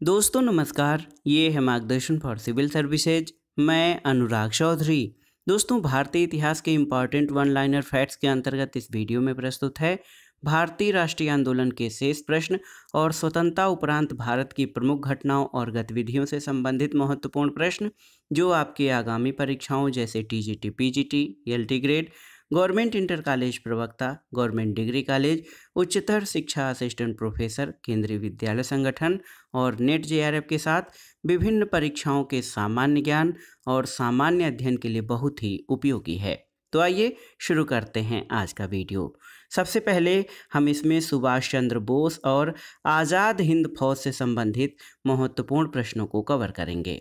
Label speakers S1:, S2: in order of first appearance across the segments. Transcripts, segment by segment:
S1: दोस्तों नमस्कार, ये है मार्गदर्शन फॉर सिविल सर्विसेज। मैं अनुराग चौधरी। दोस्तों, भारतीय इतिहास के इम्पॉर्टेंट वन लाइनर फैक्ट्स के अंतर्गत इस वीडियो में प्रस्तुत है भारतीय राष्ट्रीय आंदोलन के शेष प्रश्न और स्वतंत्रता उपरांत भारत की प्रमुख घटनाओं और गतिविधियों से संबंधित महत्वपूर्ण प्रश्न, जो आपके आगामी परीक्षाओं जैसे TGT, PGT, LT grade, government inter college प्रवक्ता, गवर्नमेंट डिग्री कॉलेज, उच्चतर शिक्षा असिस्टेंट प्रोफेसर, केंद्रीय विद्यालय संगठन और नेट जेआरएफ के साथ विभिन्न परीक्षाओं के सामान्य ज्ञान और सामान्य अध्ययन के लिए बहुत ही उपयोगी है। तो आइए शुरू करते हैं आज का वीडियो। सबसे पहले हम इसमें सुभाष चंद्र बोस और आज़ाद हिंद फौज से संबंधित महत्वपूर्ण प्रश्नों को कवर करेंगे।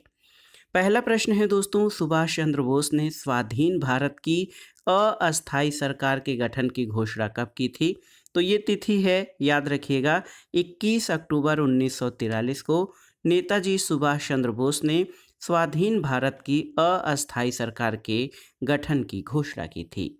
S1: पहला प्रश्न है दोस्तों, सुभाष चंद्र बोस ने स्वाधीन भारत की अस्थायी सरकार के गठन की घोषणा कब की थी? तो ये तिथि है, याद रखिएगा, 21 अक्टूबर 1943 को नेताजी सुभाष चंद्र बोस ने स्वाधीन भारत की अस्थायी सरकार के गठन की घोषणा की थी।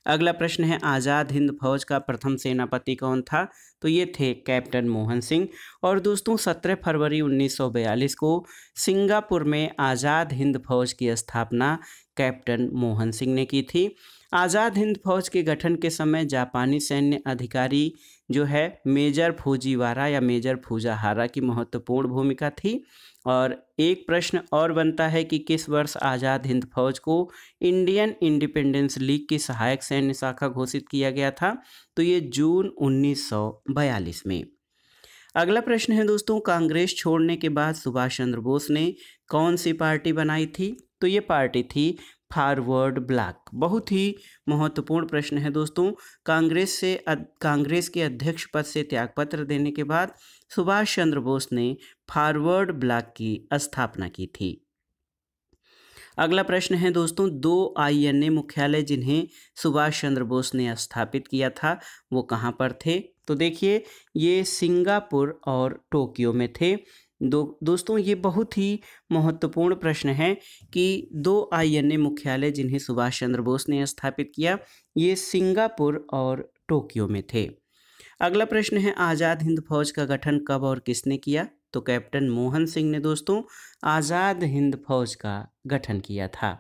S1: अगला प्रश्न है, आज़ाद हिंद फौज का प्रथम सेनापति कौन था? तो ये थे कैप्टन मोहन सिंह। और दोस्तों 17 फरवरी 1942 को सिंगापुर में आज़ाद हिंद फौज की स्थापना कैप्टन मोहन सिंह ने की थी। आज़ाद हिंद फौज के गठन के समय जापानी सैन्य अधिकारी जो है मेजर फूजीवारा या मेजर फूजाहारा की महत्वपूर्ण भूमिका थी। और एक प्रश्न और बनता है कि किस वर्ष आज़ाद हिंद फौज को इंडियन इंडिपेंडेंस लीग की सहायक सैन्य शाखा घोषित किया गया था? तो ये जून 1942 में। अगला प्रश्न है दोस्तों, कांग्रेस छोड़ने के बाद सुभाष चंद्र बोस ने कौन सी पार्टी बनाई थी? तो ये पार्टी थी फॉरवर्ड ब्लॉक। बहुत ही महत्वपूर्ण प्रश्न है दोस्तों। कांग्रेस के अध्यक्ष पद से त्यागपत्र देने के बाद सुभाष चंद्र बोस ने फॉरवर्ड ब्लॉक की स्थापना की थी। अगला प्रश्न है दोस्तों, 2 आईएनए मुख्यालय जिन्हें सुभाष चंद्र बोस ने स्थापित किया था वो कहाँ पर थे? तो देखिए, ये सिंगापुर और टोक्यो में थे। दोस्तों ये बहुत ही महत्वपूर्ण प्रश्न है कि 2 आईएनए मुख्यालय जिन्हें सुभाष चंद्र बोस ने स्थापित किया, ये सिंगापुर और टोक्यो में थे। अगला प्रश्न है, आज़ाद हिंद फौज का गठन कब और किसने किया? तो कैप्टन मोहन सिंह ने दोस्तों आज़ाद हिंद फौज का गठन किया था।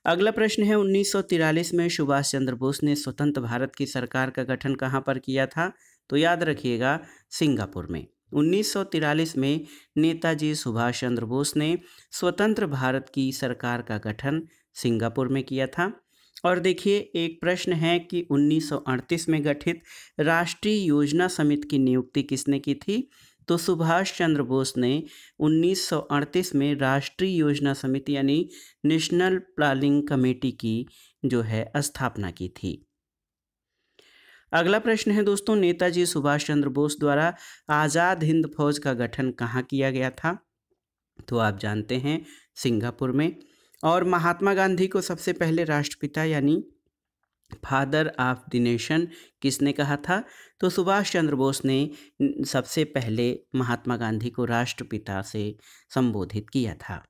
S1: अगला प्रश्न है, 1943 में सुभाष चंद्र बोस ने स्वतंत्र भारत की सरकार का गठन कहाँ पर किया था? तो याद रखिएगा, सिंगापुर में। 1943 में नेताजी सुभाष चंद्र बोस ने स्वतंत्र भारत की सरकार का गठन सिंगापुर में किया था। और देखिए, एक प्रश्न है कि 1938 में गठित राष्ट्रीय योजना समिति की नियुक्ति किसने की थी? तो सुभाष चंद्र बोस ने 1938 में राष्ट्रीय योजना समिति यानी नेशनल प्लानिंग कमेटी की जो है स्थापना की थी। अगला प्रश्न है दोस्तों, नेताजी सुभाष चंद्र बोस द्वारा आज़ाद हिंद फौज का गठन कहाँ किया गया था? तो आप जानते हैं, सिंगापुर में। और महात्मा गांधी को सबसे पहले राष्ट्रपिता यानी फादर ऑफ द नेशन किसने कहा था? तो सुभाष चंद्र बोस ने सबसे पहले महात्मा गांधी को राष्ट्रपिता से संबोधित किया था।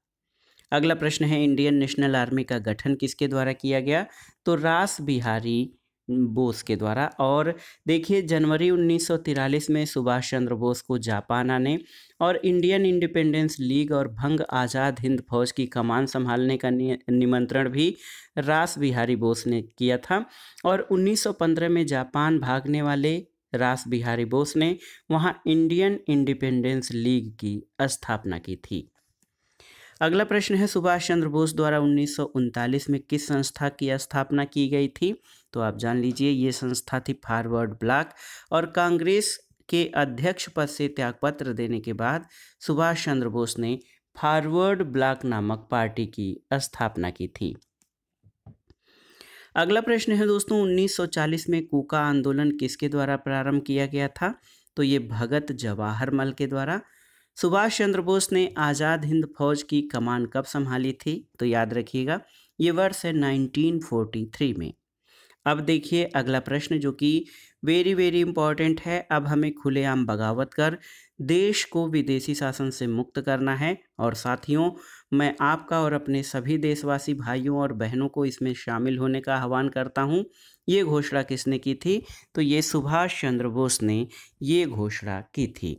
S1: अगला प्रश्न है, इंडियन नेशनल आर्मी का गठन किसके द्वारा किया गया? तो रास बिहारी बोस के द्वारा। और देखिए, जनवरी 1943 में सुभाष चंद्र बोस को जापान आने और इंडियन इंडिपेंडेंस लीग और भंग आज़ाद हिंद फौज की कमान संभालने का निमंत्रण भी रास बिहारी बोस ने किया था। और 1915 में जापान भागने वाले रास बिहारी बोस ने वहां इंडियन इंडिपेंडेंस लीग की स्थापना की थी। अगला प्रश्न है, सुभाष चंद्र बोस द्वारा 1939 में किस संस्था की स्थापना की गई थी? तो आप जान लीजिए, ये संस्था थी फॉरवर्ड ब्लॉक। और कांग्रेस के अध्यक्ष पद से त्यागपत्र देने के बाद सुभाष चंद्र बोस ने फॉरवर्ड ब्लॉक नामक पार्टी की स्थापना की थी। अगला प्रश्न है दोस्तों, 1940 में कूका आंदोलन किसके द्वारा प्रारंभ किया गया था? तो ये भगत जवाहरलाल के द्वारा। सुभाष चंद्र बोस ने आज़ाद हिंद फौज की कमान कब संभाली थी? तो याद रखिएगा, ये वर्ष है 1943 में। अब देखिए अगला प्रश्न, जो कि वेरी इंपॉर्टेंट है। अब हमें खुलेआम बगावत कर देश को विदेशी शासन से मुक्त करना है। और साथियों, मैं आपका और अपने सभी देशवासी भाइयों और बहनों को इसमें शामिल होने का आह्वान करता हूं। ये घोषणा किसने की थी? तो ये सुभाष चंद्र बोस ने ये घोषणा की थी।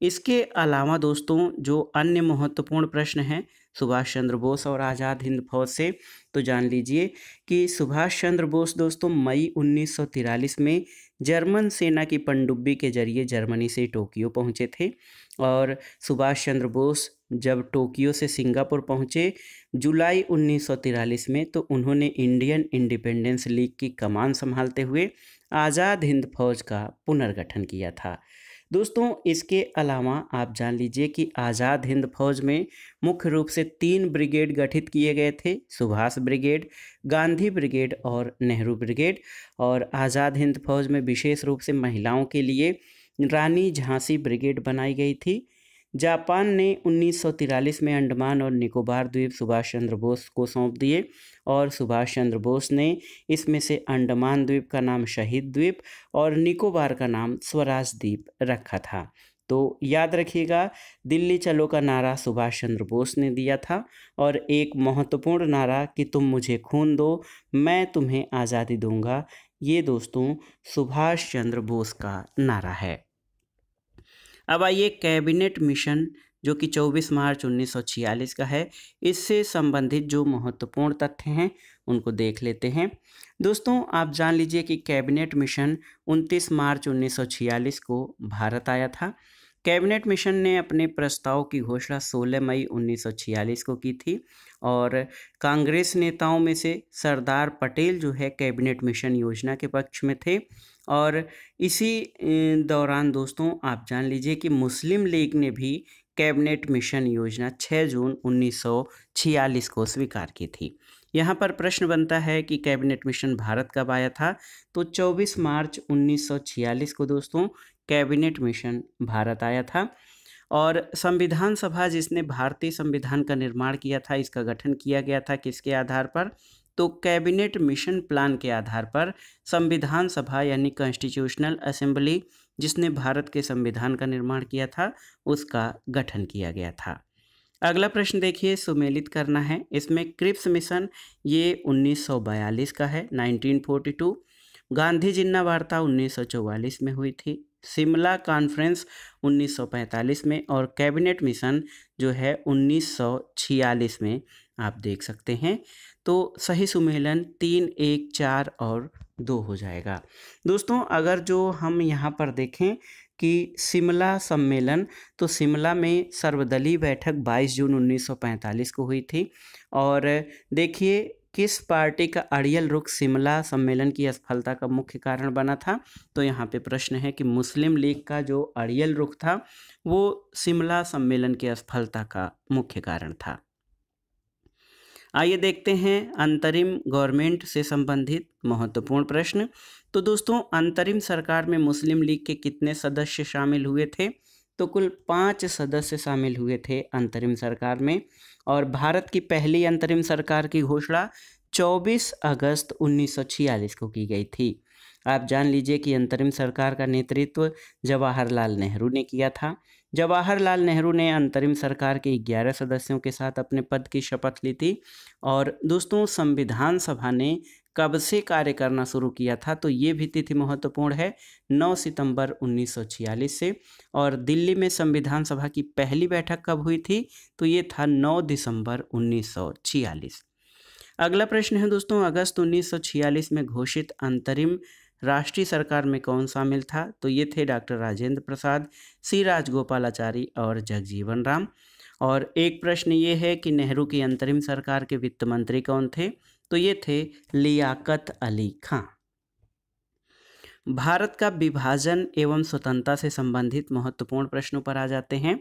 S1: इसके अलावा दोस्तों जो अन्य महत्वपूर्ण प्रश्न हैं सुभाष चंद्र बोस और आज़ाद हिंद फौज से, तो जान लीजिए कि सुभाष चंद्र बोस दोस्तों मई 1943 में जर्मन सेना की पनडुब्बी के जरिए जर्मनी से टोक्यो पहुंचे थे। और सुभाष चंद्र बोस जब टोक्यो से सिंगापुर पहुंचे जुलाई 1943 में, तो उन्होंने इंडियन इंडिपेंडेंस लीग की कमान संभालते हुए आज़ाद हिंद फौज का पुनर्गठन किया था। दोस्तों इसके अलावा आप जान लीजिए कि आज़ाद हिंद फौज में मुख्य रूप से 3 ब्रिगेड गठित किए गए थे, सुभाष ब्रिगेड, गांधी ब्रिगेड और नेहरू ब्रिगेड। और आज़ाद हिंद फौज में विशेष रूप से महिलाओं के लिए रानी झांसी ब्रिगेड बनाई गई थी। जापान ने 1943 में अंडमान और निकोबार द्वीप सुभाष चंद्र बोस को सौंप दिए और सुभाष चंद्र बोस ने इसमें से अंडमान द्वीप का नाम शहीद द्वीप और निकोबार का नाम स्वराज द्वीप रखा था। तो याद रखिएगा, दिल्ली चलो का नारा सुभाष चंद्र बोस ने दिया था और एक महत्वपूर्ण नारा कि तुम मुझे खून दो मैं तुम्हें आज़ादी दूंगा, ये दोस्तों सुभाष चंद्र बोस का नारा है। अब आइए कैबिनेट मिशन जो कि 24 मार्च 1946 का है, इससे संबंधित जो महत्वपूर्ण तथ्य हैं उनको देख लेते हैं। दोस्तों आप जान लीजिए कि कैबिनेट मिशन 29 मार्च 1946 को भारत आया था। कैबिनेट मिशन ने अपने प्रस्ताव की घोषणा 16 मई 1946 को की थी और कांग्रेस नेताओं में से सरदार पटेल जो है कैबिनेट मिशन योजना के पक्ष में थे। और इसी दौरान दोस्तों आप जान लीजिए कि मुस्लिम लीग ने भी कैबिनेट मिशन योजना 6 जून 1946 को स्वीकार की थी। यहाँ पर प्रश्न बनता है कि कैबिनेट मिशन भारत कब आया था, तो 24 मार्च 1946 को दोस्तों कैबिनेट मिशन भारत आया था। और संविधान सभा जिसने भारतीय संविधान का निर्माण किया था, इसका गठन किया गया था किसके आधार पर, तो कैबिनेट मिशन प्लान के आधार पर संविधान सभा यानी कॉन्स्टिट्यूशनल असेंबली जिसने भारत के संविधान का निर्माण किया था उसका गठन किया गया था। अगला प्रश्न देखिए, सुमेलित करना है। इसमें क्रिप्स मिशन ये 1942 का है, 1942। गांधी जिन्ना वार्ता 1944 में हुई थी, शिमला कॉन्फ्रेंस 1945 में और कैबिनेट मिशन जो है 1946 में आप देख सकते हैं। तो सही सुमेलन 3, 1, 4 और 2 हो जाएगा। दोस्तों अगर जो हम यहाँ पर देखें कि शिमला सम्मेलन, तो शिमला में सर्वदलीय बैठक 22 जून 1945 को हुई थी। और देखिए किस पार्टी का अड़ियल रुख शिमला सम्मेलन की असफलता का मुख्य कारण बना था, तो यहाँ पे प्रश्न है कि मुस्लिम लीग का जो अड़ियल रुख था वो शिमला सम्मेलन की असफलता का मुख्य कारण था। आइए देखते हैं अंतरिम गवर्नमेंट से संबंधित महत्वपूर्ण प्रश्न। तो दोस्तों अंतरिम सरकार में मुस्लिम लीग के कितने सदस्य शामिल हुए थे, तो कुल 5 सदस्य शामिल हुए थे अंतरिम सरकार में। और भारत की पहली अंतरिम सरकार की घोषणा 24 अगस्त 1946 को की गई थी। आप जान लीजिए कि अंतरिम सरकार का नेतृत्व जवाहरलाल नेहरू ने किया था। जवाहरलाल नेहरू ने अंतरिम सरकार के 11 सदस्यों के साथ अपने पद की शपथ ली थी। और दोस्तों संविधान सभा ने कब से कार्य करना शुरू किया था, तो ये भी तिथि महत्वपूर्ण है, 9 सितंबर 1946 से। और दिल्ली में संविधान सभा की पहली बैठक कब हुई थी, तो ये था 9 दिसंबर 1946। अगला प्रश्न है दोस्तों, अगस्त 1946 में घोषित अंतरिम राष्ट्रीय सरकार में कौन शामिल था, तो ये थे डॉक्टर राजेंद्र प्रसाद, सी राजगोपालाचारी और जगजीवन राम। और एक प्रश्न ये है कि नेहरू की अंतरिम सरकार के वित्त मंत्री कौन थे, तो ये थे लियाकत अली खां। भारत का विभाजन एवं स्वतंत्रता से संबंधित महत्वपूर्ण प्रश्नों पर आ जाते हैं।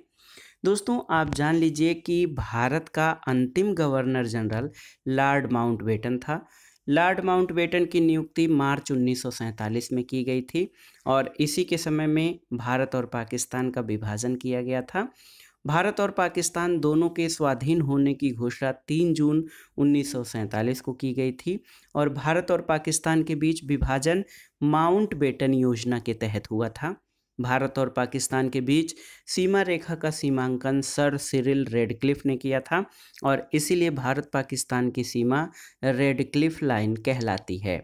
S1: दोस्तों आप जान लीजिए कि भारत का अंतिम गवर्नर जनरल लॉर्ड माउंटबेटन था। लॉर्ड माउंटबेटन की नियुक्ति मार्च 1947 में की गई थी और इसी के समय में भारत और पाकिस्तान का विभाजन किया गया था। भारत और पाकिस्तान दोनों के स्वाधीन होने की घोषणा 3 जून 1947 को की गई थी और भारत और पाकिस्तान के बीच विभाजन माउंटबेटन योजना के तहत हुआ था। भारत और पाकिस्तान के बीच सीमा रेखा का सीमांकन सर सिरिल रेडक्लिफ ने किया था और इसीलिए भारत पाकिस्तान की सीमा रेडक्लिफ लाइन कहलाती है।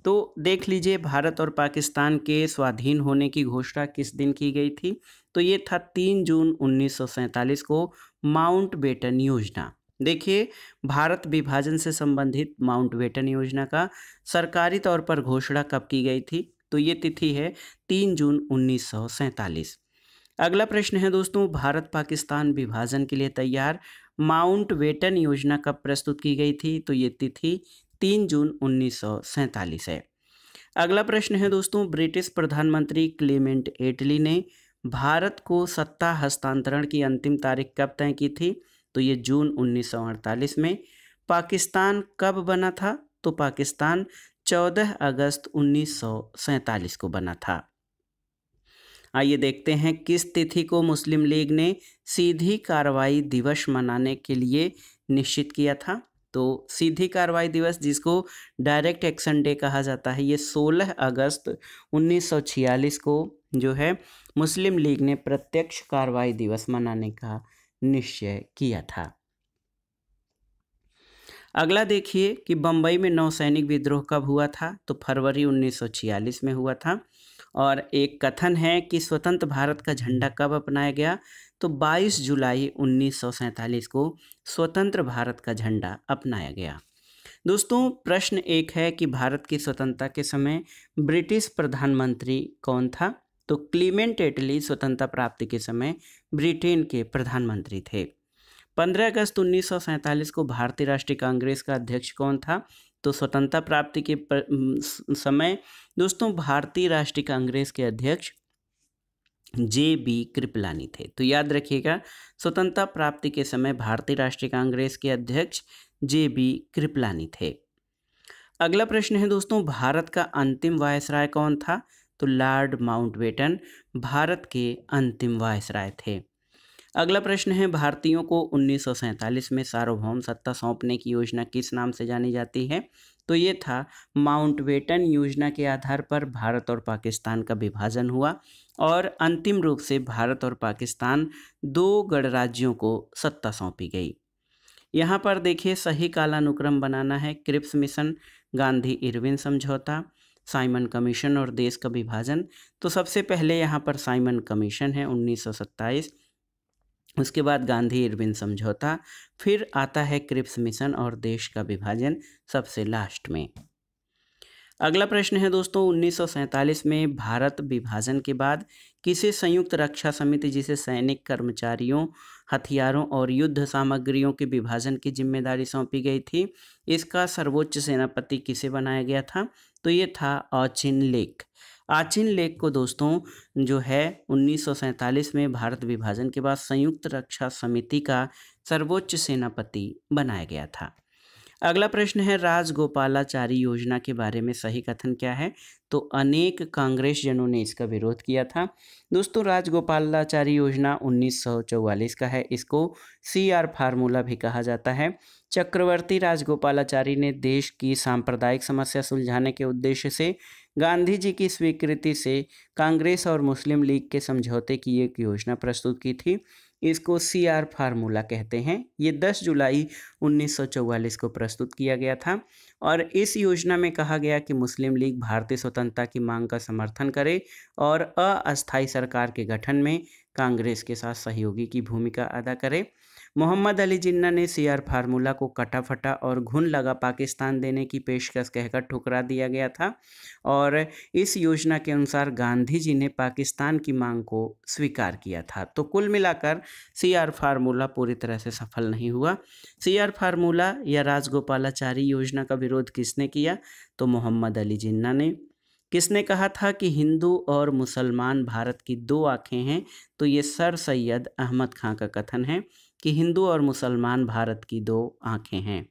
S1: तो देख लीजिए, भारत और पाकिस्तान के स्वाधीन होने की घोषणा किस दिन की गई थी? तो ये था 3 जून 1947 को, माउंटबेटन योजना। देखिए, भारत विभाजन से संबंधित माउंटबेटन योजना का सरकारी तौर पर घोषणा कब की गई थी? तो ये तिथि है 3 जून 1947। अगला प्रश्न है दोस्तों, भारत पाकिस्तान विभाजन के लिए तैयार माउंटबेटन योजना कब प्रस्तुत की गई थी? तो ये तिथि 3 जून 1947 है। अगला प्रश्न है दोस्तों, ब्रिटिश प्रधानमंत्री क्लेमेंट एटली ने भारत को सत्ता हस्तांतरण की अंतिम तारीख कब तय की थी? तो ये जून 1948 में। पाकिस्तान कब बना था? तो पाकिस्तान 14 अगस्त 1947 को बना था। आइए देखते हैं किस तिथि को मुस्लिम लीग ने सीधी कार्रवाई दिवस मनाने के लिए निश्चित किया था? तो सीधी कार्रवाई दिवस, जिसको डायरेक्ट एक्शन डे कहा जाता है, ये 16 अगस्त 1946 को जो है मुस्लिम लीग ने प्रत्यक्ष कार्रवाई दिवस मनाने का निश्चय किया था। अगला देखिए कि बम्बई में नौसैनिक विद्रोह कब हुआ था? तो फरवरी 1946 में हुआ था। और एक कथन है कि स्वतंत्र भारत का झंडा कब अपनाया गया? तो 22 जुलाई 1947 को स्वतंत्र भारत का झंडा अपनाया गया। दोस्तों, प्रश्न एक है कि भारत की स्वतंत्रता के समय ब्रिटिश प्रधानमंत्री कौन था? तो क्लीमेंट एटली स्वतंत्रता प्राप्ति के समय ब्रिटेन के प्रधानमंत्री थे। 15 अगस्त 1947 को भारतीय राष्ट्रीय कांग्रेस का अध्यक्ष कौन था? तो स्वतंत्रता प्राप्ति के समय दोस्तों भारतीय राष्ट्रीय कांग्रेस के अध्यक्ष JB कृपलानी थे। तो याद रखिएगा, स्वतंत्रता प्राप्ति के समय भारतीय राष्ट्रीय कांग्रेस के अध्यक्ष JB कृपलानी थे। अगला प्रश्न है दोस्तों, भारत का अंतिम वायसराय कौन था? तो लॉर्ड माउंटबेटन भारत के अंतिम वायसराय थे। अगला प्रश्न है, भारतीयों को 1947 में सार्वभौम सत्ता सौंपने की योजना किस नाम से जानी जाती है? तो ये था माउंटबेटन योजना के आधार पर भारत और पाकिस्तान का विभाजन हुआ और अंतिम रूप से भारत और पाकिस्तान 2 गणराज्यों को सत्ता सौंपी गई। यहाँ पर देखिए, सही कालानुक्रम बनाना है। क्रिप्स मिशन, गांधी इरविन समझौता, साइमन कमीशन और देश का विभाजन। तो सबसे पहले यहाँ पर साइमन कमीशन है 1927, उसके बाद गांधी इरविन समझौता, फिर आता है क्रिप्स मिशन और देश का विभाजन सबसे लास्ट में। अगला प्रश्न है दोस्तों, 1947 में भारत विभाजन के बाद किसे संयुक्त रक्षा समिति, जिसे सैनिक कर्मचारियों, हथियारों और युद्ध सामग्रियों के विभाजन की जिम्मेदारी सौंपी गई थी, इसका सर्वोच्च सेनापति किसे बनाया गया था? तो ये था ऑचिन लेक। ऑचिन लेक को दोस्तों जो है 1947 में भारत विभाजन के बाद संयुक्त रक्षा समिति का सर्वोच्च सेनापति बनाया गया था। अगला प्रश्न है, राजगोपालाचारी योजना के बारे में सही कथन क्या है? तो अनेक कांग्रेस जनों ने इसका विरोध किया था। दोस्तों, राजगोपालाचारी योजना 1944 का है। इसको CR फार्मूला भी कहा जाता है। चक्रवर्ती राजगोपालाचारी ने देश की सांप्रदायिक समस्या सुलझाने के उद्देश्य से गांधी जी की स्वीकृति से कांग्रेस और मुस्लिम लीग के समझौते की एक योजना प्रस्तुत की थी। इसको CR फार्मूला कहते हैं। ये 10 जुलाई 1944 को प्रस्तुत किया गया था और इस योजना में कहा गया कि मुस्लिम लीग भारतीय स्वतंत्रता की मांग का समर्थन करे और अस्थायी सरकार के गठन में कांग्रेस के साथ सहयोगी की भूमिका अदा करे। मोहम्मद अली जिन्ना ने CR फार्मूला को कटा फटा और घुन लगा पाकिस्तान देने की पेशकश कहकर ठुकरा दिया गया था और इस योजना के अनुसार गांधी जी ने पाकिस्तान की मांग को स्वीकार किया था। तो कुल मिलाकर CR फार्मूला पूरी तरह से सफल नहीं हुआ। CR फार्मूला या राजगोपालाचारी योजना का विरोध किसने किया? तो मोहम्मद अली जिन्ना ने। किसने कहा था कि हिंदू और मुसलमान भारत की 2 आंखें हैं? तो ये सर सैयद अहमद खां का कथन है कि हिंदू और मुसलमान भारत की 2 आंखें हैं।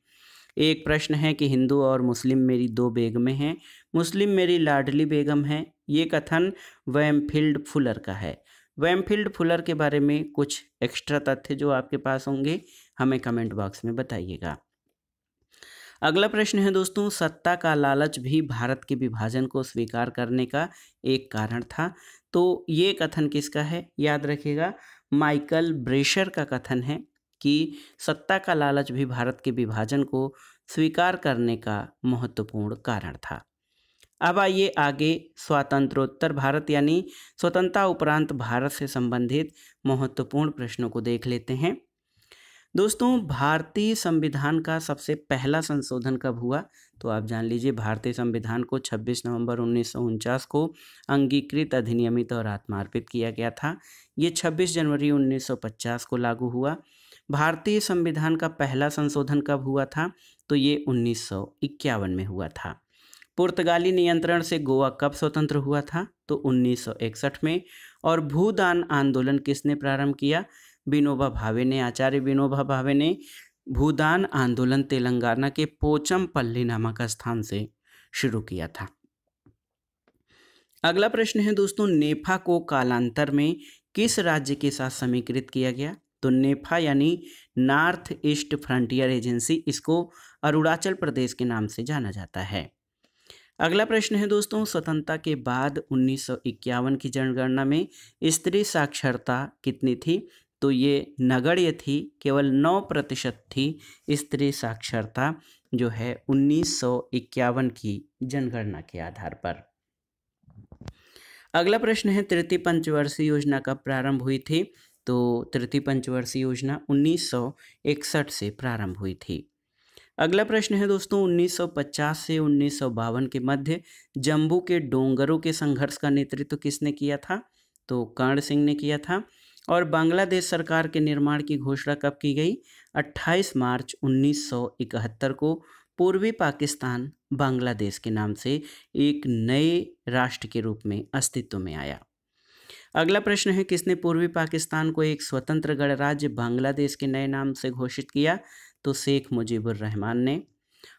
S1: एक प्रश्न है कि हिंदू और मुस्लिम मेरी 2 बेगमें हैं, मुस्लिम मेरी लाडली बेगम है। ये कथन वैमफील्ड फुलर का है। वैमफील्ड फुलर के बारे में कुछ एक्स्ट्रा तथ्य जो आपके पास होंगे हमें कमेंट बॉक्स में बताइएगा। अगला प्रश्न है दोस्तों, सत्ता का लालच भी भारत के विभाजन को स्वीकार करने का एक कारण था। तो ये कथन किसका है? याद रखिएगा, माइकल ब्रेशर का कथन है कि सत्ता का लालच भी भारत के विभाजन को स्वीकार करने का महत्वपूर्ण कारण था। अब आइए आगे स्वातंत्रोत्तर भारत यानी स्वतंत्रता उपरांत भारत से संबंधित महत्वपूर्ण प्रश्नों को देख लेते हैं। दोस्तों, भारतीय संविधान का सबसे पहला संशोधन कब हुआ? तो आप जान लीजिए, भारतीय संविधान को 26 नवंबर 1949 को अंगीकृत, अधिनियमित और आत्मार्पित किया गया था। ये 26 जनवरी 1950 को लागू हुआ। भारतीय संविधान का पहला संशोधन कब हुआ था? तो ये 1951 में हुआ था। पुर्तगाली नियंत्रण से गोवा कब स्वतंत्र हुआ था? तो 1961 में। और भूदान आंदोलन किसने प्रारंभ किया? विनोबा भावे ने, आचार्य विनोबा भावे ने भूदान आंदोलन तेलंगाना के पोचमपल्ली नामक स्थान से शुरू किया था। अगला प्रश्न है दोस्तों, नेफा को कालांतर में किस राज्य के साथ समीकृत किया गया? तो नेफा यानी नॉर्थ ईस्ट फ्रंटियर एजेंसी, इसको अरुणाचल प्रदेश के नाम से जाना जाता है। अगला प्रश्न है दोस्तों, स्वतंत्रता के बाद 1951 की जनगणना में स्त्री साक्षरता कितनी थी? तो ये नगण्य थी, केवल 9% थी स्त्री साक्षरता जो है 1951 की जनगणना के आधार पर। अगला प्रश्न है, तृतीय पंचवर्षीय योजना कब प्रारंभ हुई थी? तो तृतीय पंचवर्षीय योजना 1961 से प्रारंभ हुई थी। अगला प्रश्न है दोस्तों, 1950 से 1952 के मध्य जम्मू के डोंगरों के संघर्ष का नेतृत्व किसने किया था? तो कर्ण सिंह ने किया था। और बांग्लादेश सरकार के निर्माण की घोषणा कब की गई? 28 मार्च 1971 को पूर्वी पाकिस्तान बांग्लादेश के नाम से एक नए राष्ट्र के रूप में अस्तित्व में आया। अगला प्रश्न है, किसने पूर्वी पाकिस्तान को एक स्वतंत्र गणराज्य बांग्लादेश के नए नाम से घोषित किया? तो शेख मुजीबुर रहमान ने।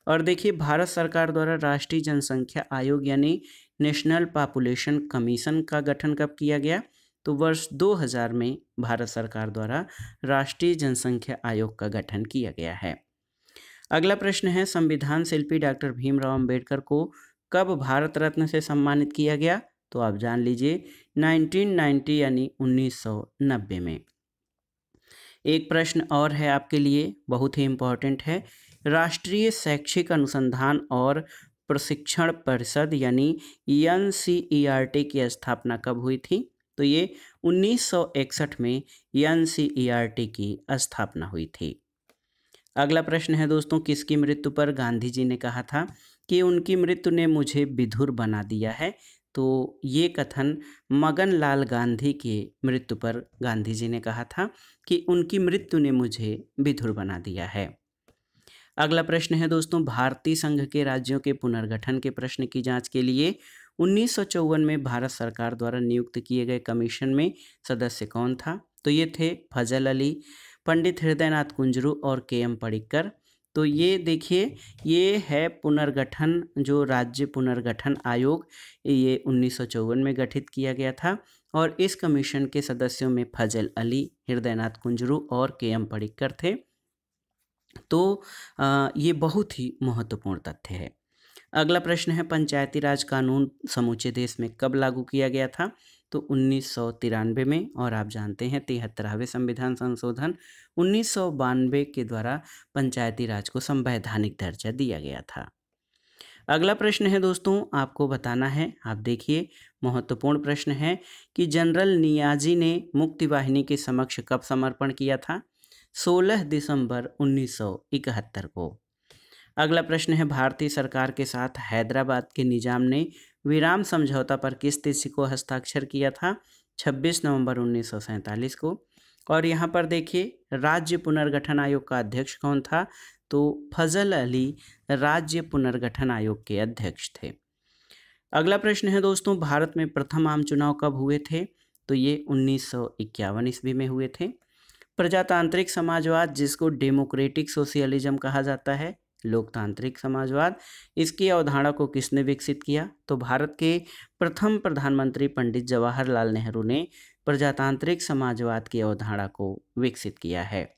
S1: और देखिए, भारत सरकार द्वारा राष्ट्रीय जनसंख्या आयोग यानी नेशनल पॉपुलेशन कमीशन का गठन कब किया गया? तो वर्ष 2000 में भारत सरकार द्वारा राष्ट्रीय जनसंख्या आयोग का गठन किया गया है। अगला प्रश्न है, संविधान शिल्पी डॉक्टर भीमराव अंबेडकर को कब भारत रत्न से सम्मानित किया गया? तो आप जान लीजिए 1990 यानी 1990 में। एक प्रश्न और है आपके लिए, बहुत ही इम्पोर्टेंट है। राष्ट्रीय शैक्षिक अनुसंधान और प्रशिक्षण परिषद यानी NCERT की स्थापना कब हुई थी? तो ये 1961 में NCERT की स्थापना हुई थी। अगला प्रश्न है दोस्तों, किसकी मृत्यु पर गांधी जी ने कहा था कि उनकी मृत्यु ने मुझे विधुर बना दिया है? तो ये कथन मगन लाल गांधी की मृत्यु पर गांधी जी ने कहा था कि उनकी मृत्यु ने मुझे विधुर बना दिया है। अगला प्रश्न है दोस्तों, भारतीय संघ के राज्यों के पुनर्गठन के प्रश्न की जांच के लिए 1954 में भारत सरकार द्वारा नियुक्त किए गए कमीशन में सदस्य कौन था? तो ये थे फजल अली, पंडित हृदयनाथ कुंजरू और KM पडिक्कर। तो ये देखिए, ये है पुनर्गठन, जो राज्य पुनर्गठन आयोग, ये 1954 में गठित किया गया था। और इस कमीशन के सदस्यों में फजल अली, हृदयनाथ कुंजरू और KM पडिक्कर थे। तो ये बहुत ही महत्वपूर्ण तथ्य है। अगला प्रश्न है, पंचायती राज कानून समूचे देश में कब लागू किया गया था? तो 1993 में। और आप जानते हैं 73वें संविधान संशोधन 1992 के द्वारा पंचायती राज को संवैधानिक दर्जा दिया गया था। अगला प्रश्न है दोस्तों, आपको बताना है, आप देखिए महत्वपूर्ण प्रश्न है कि जनरल नियाजी ने मुक्ति वाहिनी के समक्ष कब समर्पण किया था? 16 दिसंबर 1971 को। अगला प्रश्न है, भारतीय सरकार के साथ हैदराबाद के निजाम ने विराम समझौता पर किस तिथि को हस्ताक्षर किया था? 26 नवंबर 1947 को। और यहाँ पर देखिए, राज्य पुनर्गठन आयोग का अध्यक्ष कौन था? तो फजल अली राज्य पुनर्गठन आयोग के अध्यक्ष थे। अगला प्रश्न है दोस्तों, भारत में प्रथम आम चुनाव कब हुए थे? तो ये 1951 ईस्वी में हुए थे। प्रजातांत्रिक समाजवाद, जिसको डेमोक्रेटिक सोशलिज्म कहा जाता है, लोकतांत्रिक समाजवाद, इसकी अवधारणा को किसने विकसित किया? तो भारत के प्रथम प्रधानमंत्री पंडित जवाहरलाल नेहरू ने प्रजातांत्रिक समाजवाद की अवधारणा को विकसित किया है।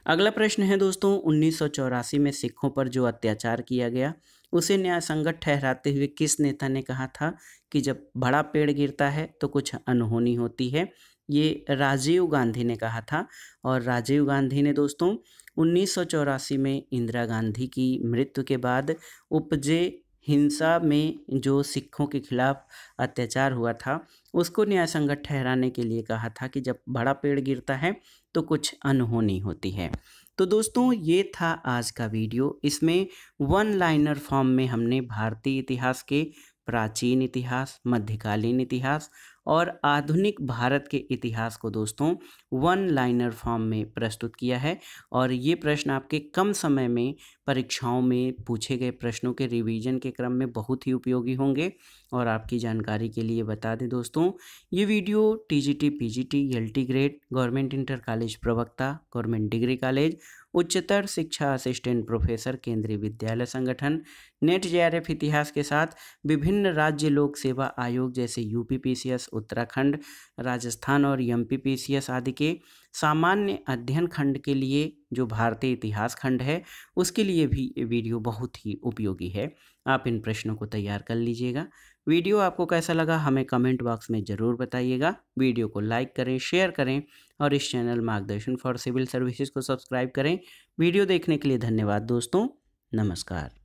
S1: अगला प्रश्न है दोस्तों, 1984 में सिखों पर जो अत्याचार किया गया उसे न्यायसंगत ठहराते हुए किस नेता ने कहा था कि जब बड़ा पेड़ गिरता है तो कुछ अनहोनी होती है? ये राजीव गांधी ने कहा था। और राजीव गांधी ने दोस्तों 1984 में इंदिरा गांधी की मृत्यु के बाद उपजे हिंसा में जो सिखों के खिलाफ अत्याचार हुआ था, उसको न्यायसंगत ठहराने के लिए कहा था कि जब बड़ा पेड़ गिरता है तो कुछ अनहोनी होती है। तो दोस्तों ये था आज का वीडियो। इसमें वन लाइनर फॉर्म में हमने भारतीय इतिहास के प्राचीन इतिहास, मध्यकालीन इतिहास और आधुनिक भारत के इतिहास को दोस्तों वन लाइनर फॉर्म में प्रस्तुत किया है। और ये प्रश्न आपके कम समय में परीक्षाओं में पूछे गए प्रश्नों के रिवीजन के क्रम में बहुत ही उपयोगी होंगे। और आपकी जानकारी के लिए बता दें दोस्तों, ये video TGT, PGT, LT grade, government inter college प्रवक्ता, गवर्नमेंट डिग्री कॉलेज, उच्चतर शिक्षा असिस्टेंट प्रोफेसर, केंद्रीय विद्यालय संगठन, नेट जेआरएफ इतिहास के साथ विभिन्न राज्य लोक सेवा आयोग जैसे यूपी पीसीएस, उत्तराखंड, राजस्थान और एमपी पीसीएस आदि के सामान्य अध्ययन खंड के लिए जो भारतीय इतिहास खंड है उसके लिए भी ये वीडियो बहुत ही उपयोगी है। आप इन प्रश्नों को तैयार कर लीजिएगा। वीडियो आपको कैसा लगा हमें कमेंट बॉक्स में ज़रूर बताइएगा। वीडियो को लाइक करें, शेयर करें और इस चैनल मार्गदर्शन फॉर सिविल सर्विसेज को सब्सक्राइब करें। वीडियो देखने के लिए धन्यवाद दोस्तों। नमस्कार।